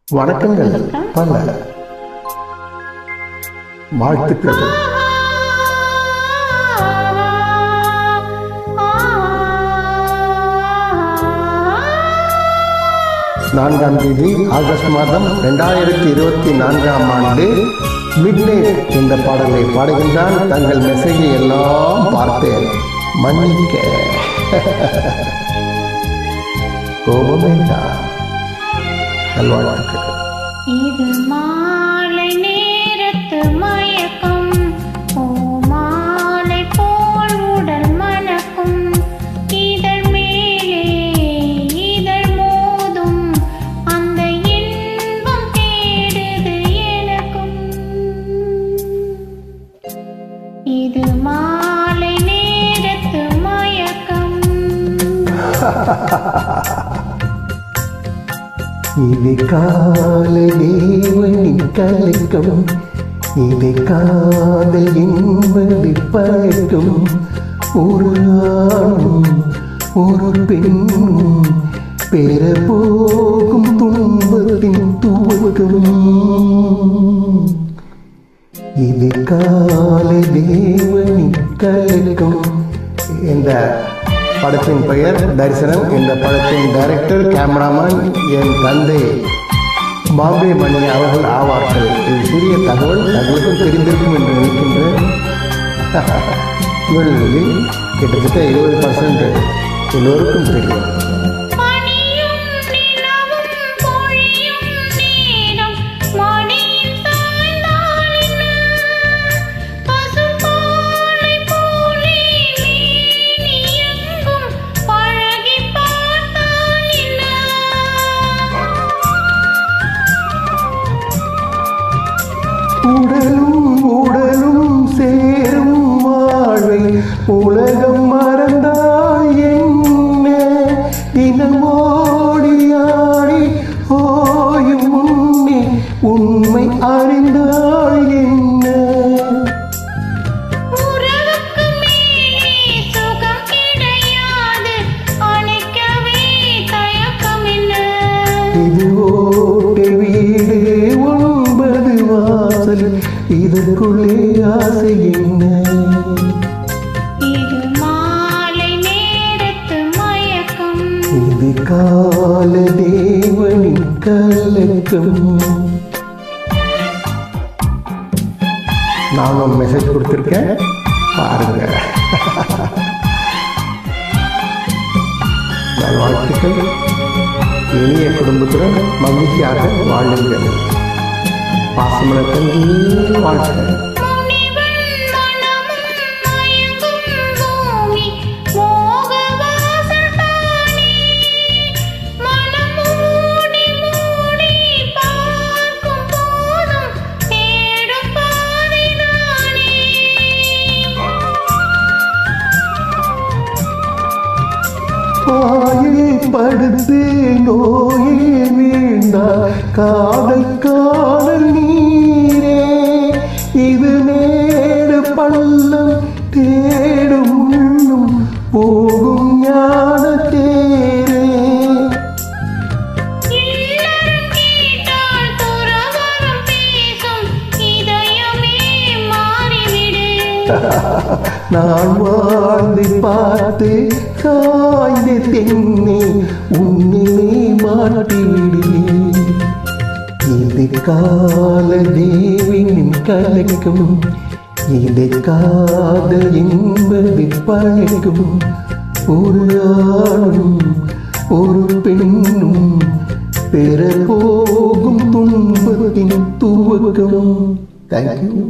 வணக்கங்கள் பல, வாழ்த்துக்கள். நான்காம் தேதி ஆகஸ்ட் மாதம் 2024 ஆண்டு மிட்நைட் இந்த பாடலை பாடுகின்றான். தங்கள் மெசேஜை எல்லாம் பார்த்தேன், மன்னிக்க கோபம் வேண்டாம். நல்வாழ்த்துக்கள். இது மாலை நேரத்து மயக்கம், ஓ மாலை போல் உடல் மணக்கும், இதழ் மேலே இதழ் மோதும், அந்த இன்பம் தேடுது எனக்கும். இது மாலை நேரத்து மயக்கம். இது கால தேவனின் கலக்கம், இது காதல் என்பது பழக்கம். ஒரு ஆணும் ஒரு பெண்ணும் பெற போகும் துன்பத்தின் துவக்கம். இது கால தேவனின் கலக்கம். இந்த படத்தின் பெயர் தரிசனம். இந்த படத்தின் டைரக்டர், கேமராமேன் என் தந்தை பாம்பே மணி அவர்கள் ஆவார்கள். இது சிறிய தகவல் தங்களுக்கும் தெரிந்திருக்கும் என்று நினைக்கின்றேன். இவர்களில் கிட்டத்தட்ட 20% எல்லோருக்கும் தெரியும். உடலும் உடலும் சேரும் வாழ்வை உலகம் மறந்தால் என்ன? தினமோடி ஆடி ஓயும் முன்னே உண்மை அறிந்தால் என்ன? இது ஓட்டை வீடு 9 வாசல், இதற்குள்ளே ஆசை என்ன? இது மாலை நேரத்து மயக்கம், இது கால தேவனின் கலக்கம். நானும் மெசேஜ் கொடுத்துருக்கேன், பாருங்க. வாழ்த்துக்கள். இனிய குடும்பத்துடன் மகிழ்ச்சியாக வாழுங்கள். பாசமன தங்கி வாழ்க்கை. பாயில் படுத்து நோயில் வீழ்ந்தார் காதல் காதல் நீரே. இது மேடு பள்ளம் தேடும் உள்ளும் போகும் ஞான தேரே. நான் வாழ்ந்து பார்த்து காய்ந்த தென்னை உன்னிலே மாட்டிவிடு. இது கால தேவின் கலக்கம், இது காதல் என்பது பழக்கம். ஒரு ஆணும் ஒரு பெண்ணும் பெற போகும் துன்பத்தின் துவக்கம். தேங்க்யூ.